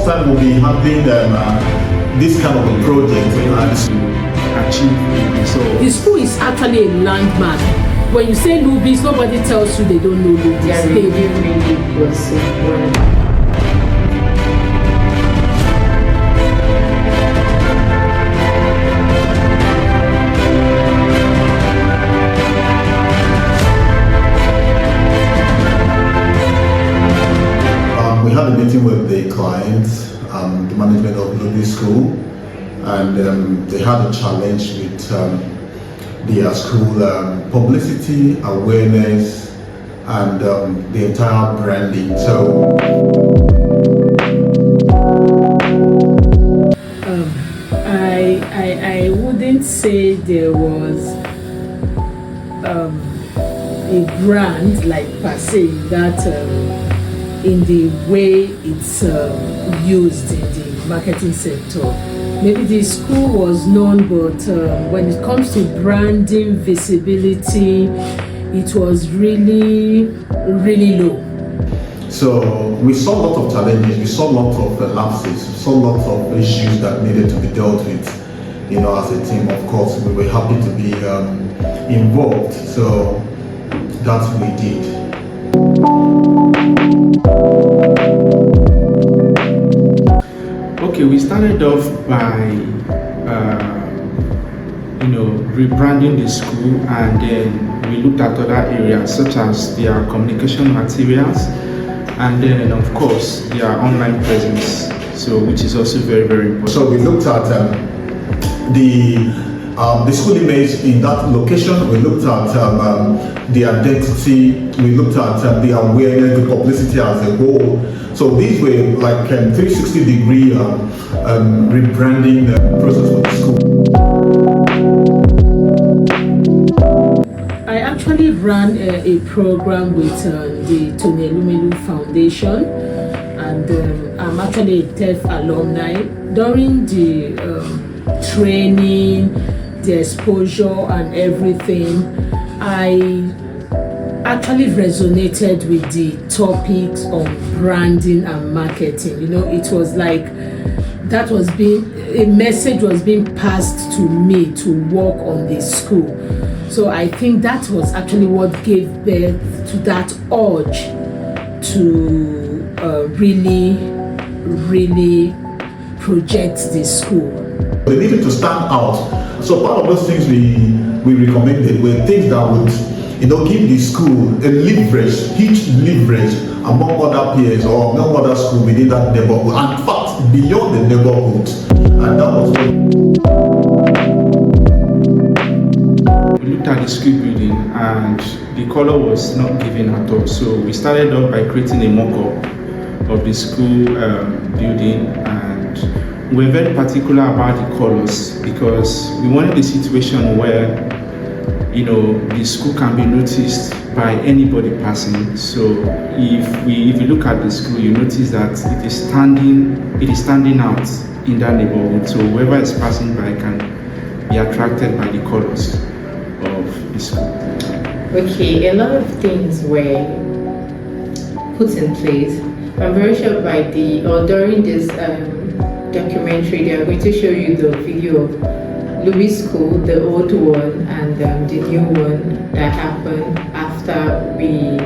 time we'll be handling this kind of a project and achieve. So the school is actually a landmark. When you say Lubis, nobody tells you they don't know Lubis. Yeah, really was we had a meeting with the clients, the management of Lubis School, and they had a challenge with their school publicity, awareness, and the entire branding. So, I wouldn't say there was a brand like per se that in the way it's used in the marketing sector. Maybe the school was known, but when it comes to branding, visibility, it was really, really low. So we saw a lot of challenges, we saw a lot of lapses, we saw a lot of issues that needed to be dealt with. As a team, of course, we were happy to be involved. So that's what we did. Okay, we started off by rebranding the school, and then we looked at other areas such as their communication materials, and then of course their online presence, so which is also very, very important. So we looked at the school image in that location. We looked at the identity. We looked at the awareness, the publicity as a whole. So these were like 360-degree rebranding process for the school. I actually ran a program with the Tony Elumelu Foundation, and I'm actually a TEF alumni. During the training, the exposure and everything, I actually resonated with the topics of branding and marketing. It was like a message was being passed to me to work on the school. So I think that was actually what gave birth to that urge to really, really project the school. They needed to stand out. So part of those things we recommended were things that would give the school a leverage, huge leverage among other peers or among other schools within that neighborhood. And in fact, beyond the neighborhood. And that was we looked at the school building, and the color was not given at all. So we started off by creating a mock-up of the school building, and we're very particular about the colors because we wanted a situation where the school can be noticed by anybody passing. So if you look at the school, you notice that it is standing out in that neighborhood. So whoever is passing by can be attracted by the colors of the school. Okay, a lot of things were put in place. I'm very sure during this documentary, they are going to show you the video of Lubis School, the old one, and the new one that happened after we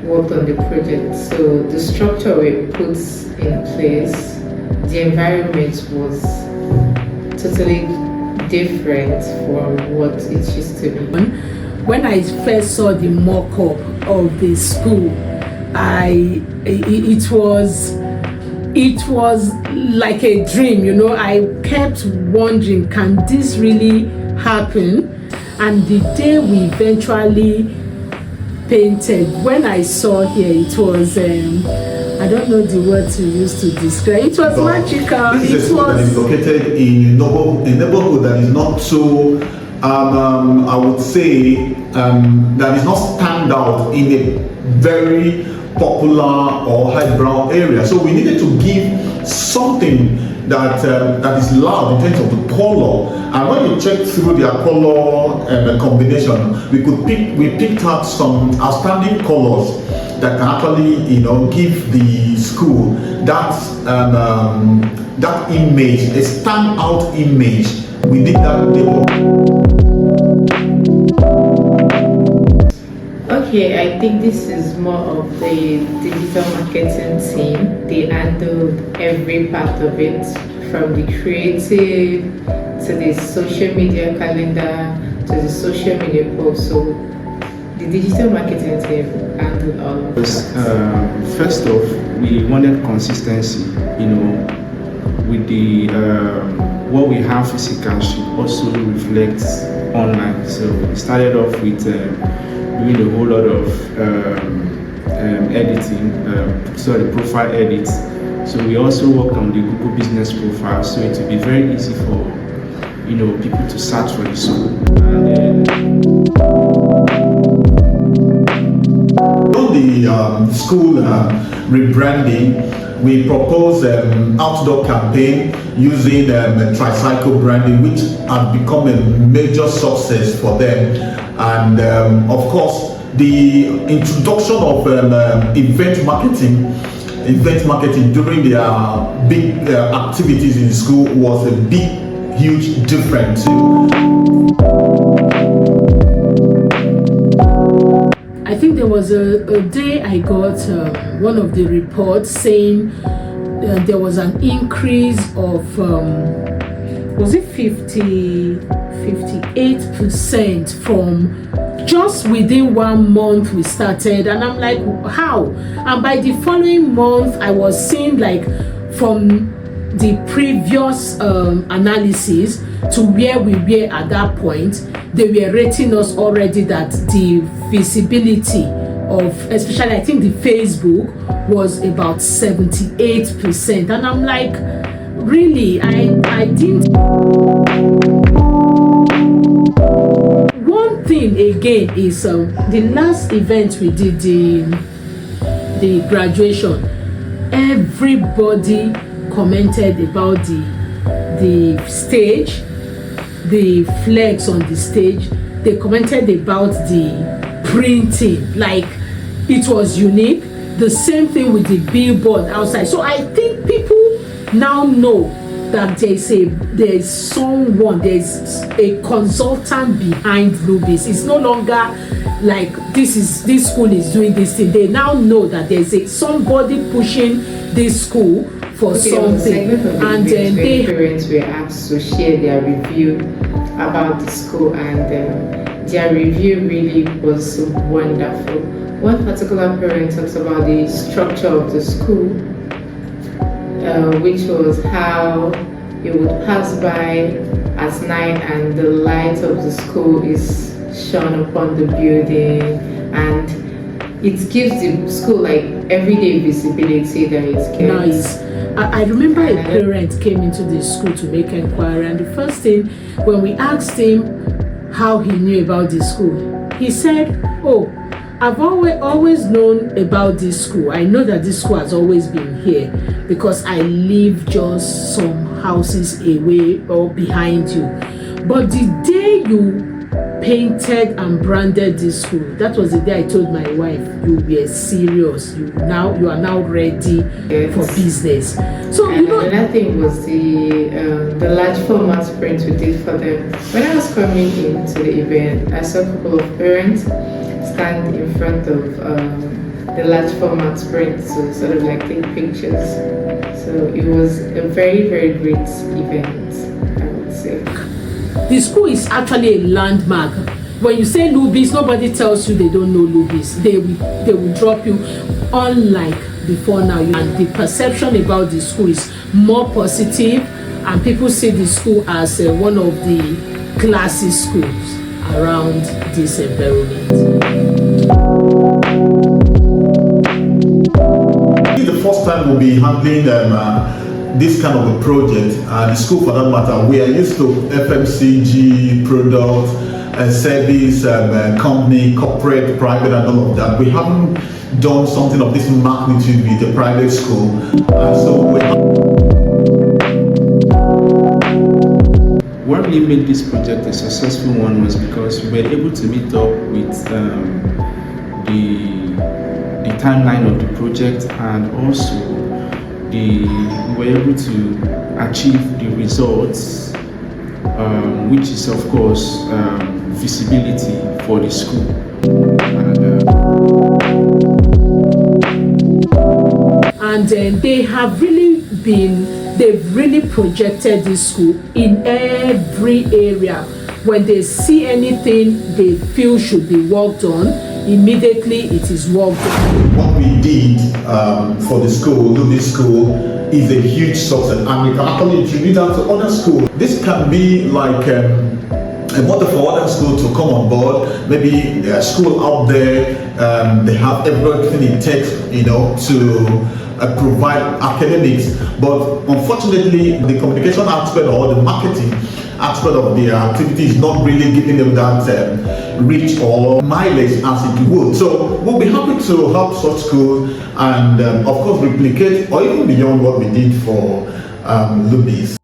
worked on the project. So the structure we put in place, the environment was totally different from what it used to be. When I first saw the mock-up of the school, it was like a dream, I kept wondering, can this really happen? And the day we eventually painted, when I saw here, it was I don't know the word to use to describe. It was magical. This is a school that is located in a neighborhood that is not so I would say that is not stand out in a very popular or highbrow area. So we needed to give something that is loud in terms of the color. And when you check through their color combination, we picked out some outstanding colors that can actually, give the school that image, a standout image. We did that demo. Okay, I think this is more of the digital marketing team. They handled every part of it, from the creative to the social media calendar to the social media post. So the digital marketing team handled all of that. First off, we wanted consistency, with the what we have physical should also reflect online. So we started off with doing a whole lot of editing, profile edits. So we also worked on the Google Business Profile, so it will be very easy for people to search for the school. And on the school rebranding, we propose outdoor campaign using tricycle branding, which has become a major success for them. And of course, the introduction of event marketing during their big activities in school was a huge difference. I think there was a day I got one of the reports saying there was an increase of was it 58% from just within 1 month we started, and I'm like, how? And by the following month I was seeing, like, from the previous analysis to where we were at that point, they were rating us already that the visibility of, especially I think the Facebook, was about 78%. And I'm like, really? I didn't. One thing again is the last event we did, the graduation, everybody commented about the stage, the flags on the stage. They commented about the printing, like it was unique. The same thing with the billboard outside. So I think people now know that there's a consultant behind Lubis. It's no longer like this school is doing this thing. They now know that there's somebody pushing this school for something. And then parents were asked to share their review about the school, and their review really was wonderful. One particular parent talks about the structure of the school, which was how you would pass by at night and the light of the school is shone upon the building, and it gives the school like everyday visibility that it gets. Nice. I remember a parent came into the school to make inquiry, and the first thing when we asked him how he knew about the school, he said, "Oh, I've always known about this school. I know that this school has always been here because I live just some houses away or behind you. But the day you painted and branded this school, that was the day I told my wife, you were serious. You are now ready for business." So another thing was the large format print we did for them. When I was coming into the event, I saw a couple of parents stand in front of the large format print to sort of like take pictures. So it was a very, very great event, I would say. The school is actually a landmark. When you say Lubis, nobody tells you they don't know Lubis. They will drop you, unlike before now. And the perception about the school is more positive, and people see the school as one of the classy schools around this environment. This is the first time we'll be handling this kind of a project. The school, for that matter, we are used to FMCG product, service, company, corporate, private, and all of that. We haven't done something of this magnitude with a private school. What really made this project a successful one was because we were able to meet up with the the timeline of the project, and also we were able to achieve the results, which is of course visibility for the school. And they've really projected this school in every area. When they see anything they feel should be worked on, immediately it is worked on. What we did for the school, Lubis School, is a huge success, and we can actually attribute that to other schools. This can be like a model for other schools to come on board. Maybe a school out there, they have everything it takes, to provide academics, but unfortunately the communication aspect or the marketing aspect of their activity is not really giving them that reach or mileage as it would. So we'll be happy to help such schools and of course replicate or even beyond what we did for Lubis.